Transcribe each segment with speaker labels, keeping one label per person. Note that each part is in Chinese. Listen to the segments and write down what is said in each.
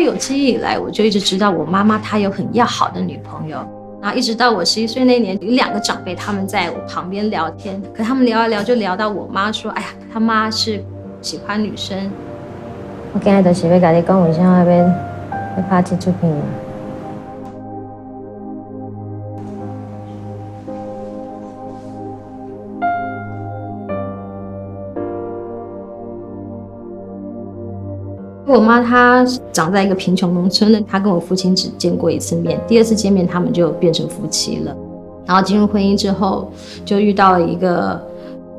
Speaker 1: 有记忆以来，我就一直知道我妈妈她有很要好的女朋友。然后一直到我11岁那年，有2个长辈他们在我旁边聊天，可他们聊一聊就聊到我妈说，哎呀，他妈是喜欢女生。
Speaker 2: 我今日就是要跟你讲，为什么要拍这出片。
Speaker 1: 我妈她长在一个贫穷农村的，她跟我父亲只见过1次面，第2次见面他们就变成夫妻了。然后进入婚姻之后，就遇到了一个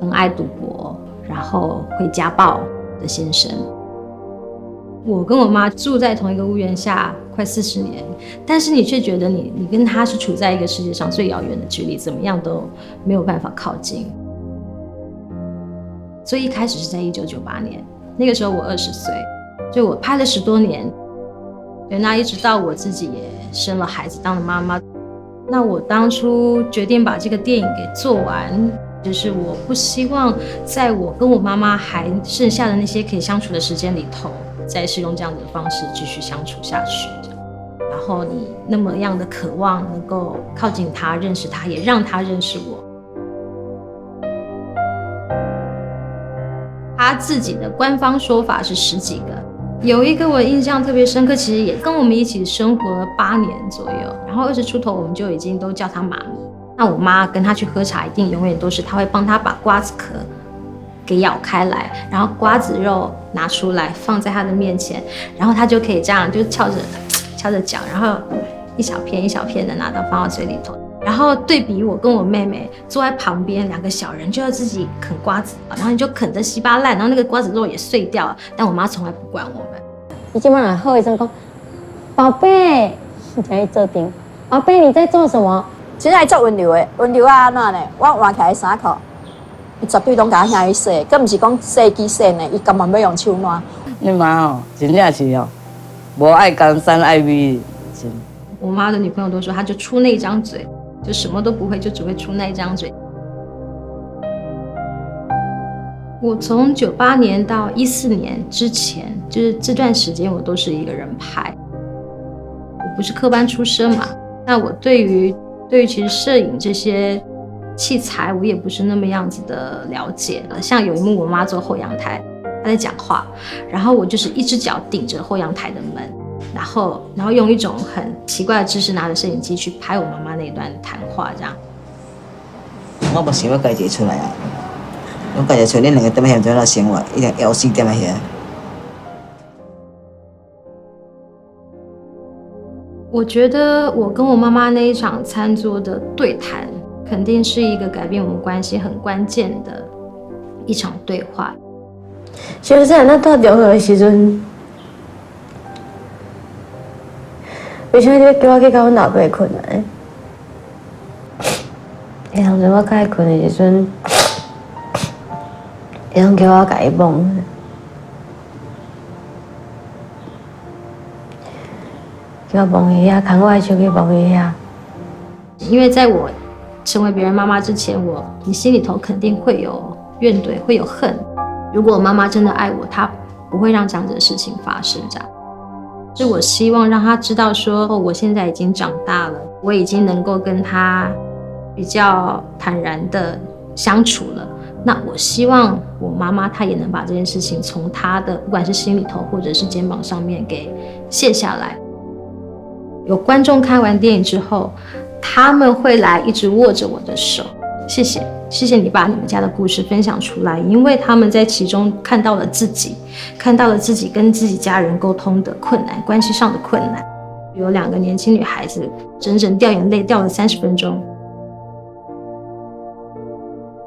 Speaker 1: 很爱赌博，然后会家暴的先生。我跟我妈住在同一个屋檐下快40年，但是你却觉得你跟她是处在一个世界上最遥远的距离，怎么样都没有办法靠近。所以一开始是在1998年，那个时候我20岁。所以我拍了10多年，对，那一直到我自己也生了孩子，当了妈妈。那我当初决定把这个电影给做完，就是我不希望在我跟我妈妈还剩下的那些可以相处的时间里头，再是用这样的方式继续相处下去。然后你那么样的渴望能够靠近她，认识她，也让她认识我。他自己的官方说法是10几个。有一个我印象特别深刻，其实也跟我们一起生活了8年左右，然后20出头我们就已经都叫他妈咪。那我妈跟他去喝茶，一定永远都是他会帮他把瓜子壳给咬开来，然后瓜子肉拿出来放在他的面前，然后他就可以这样就翘着脚，然后一小片一小片的拿到放到嘴里头。然后对比我跟我妹妹坐在旁边，2个小人就要自己啃瓜子，然后你就啃得稀巴烂，然后那个瓜子肉也碎掉了，但我妈从来不管我们。
Speaker 2: 你今晚喝一声讲，宝贝，你才会做定。宝贝，你在做什么？
Speaker 3: 真系足温柔的，温柔啊安怎呢？我换起来衫裤，伊绝对拢甲我兄伊洗，佮毋是讲洗机洗呢，伊根本要用手烂。
Speaker 4: 你妈哦，真正是哦，无爱江山爱美，真。
Speaker 1: 我妈的女朋友都说，她就出那张嘴。就什么都不会，就只会出那一张嘴。我从98年到14年之前，就是这段时间我都是一个人拍。我不是科班出身嘛，那我对于其实摄影这些器材，我也不是那么样子的了解。像有一幕我妈坐后阳台，她在讲话，然后我就是一只脚顶着后阳台的门。然后用一种很奇怪的姿势拿着摄影机去拍我妈妈那段谈话，这样。
Speaker 5: 我无想要家己出来啊！我家己出，恁2个踮喺遐在生活，一定要死踮喺遐。
Speaker 1: 我觉得我跟我妈妈那一场餐桌的对谈，肯定是一个改变我们关系很关键的一场对话。
Speaker 2: 小姐，咱到中学的时阵。为什么你要叫我去甲阮老爸困呢？伊当初我甲伊困的时阵，伊拢叫我甲伊摸，叫我摸伊遐，牵我的手去摸伊遐。
Speaker 1: 因为在我成为别人妈妈之前，你心里头肯定会有怨怼，会有恨。如果我妈妈真的爱我，她不会让这样子的事情发生，这样。是我希望让他知道说，我现在已经长大了，我已经能够跟他比较坦然的相处了。那我希望我妈妈她也能把这件事情从她的不管是心里头或者是肩膀上面给卸下来。有观众看完电影之后，他们会来一直握着我的手，谢谢你把你们家的故事分享出来，因为他们在其中看到了自己跟自己家人沟通的困难，关系上的困难。有2个年轻女孩子整整掉眼泪掉了30分钟，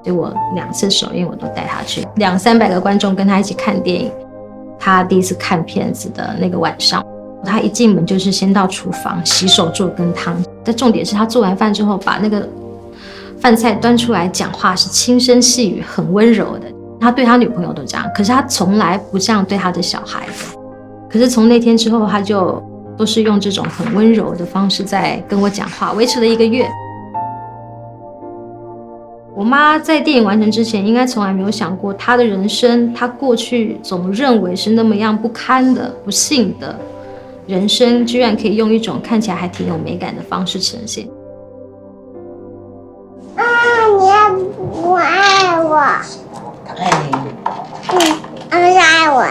Speaker 1: 所以我2次首映我都带她去，200-300个观众跟她一起看电影。她第一次看片子的那个晚上，她一进门就是先到厨房洗手做羹汤，但重点是她做完饭之后把那个饭菜端出来，讲话是轻声细语，很温柔的。他对他女朋友都这样，可是他从来不这样对他的小孩的。可是从那天之后，他就都是用这种很温柔的方式在跟我讲话，维持了1个月。我妈在电影完成之前，应该从来没有想过她的人生，她过去总认为是那么样不堪的、不幸的，人生居然可以用一种看起来还挺有美感的方式呈现。
Speaker 6: 你还不爱我？
Speaker 5: 爱你。
Speaker 6: 他们是爱我。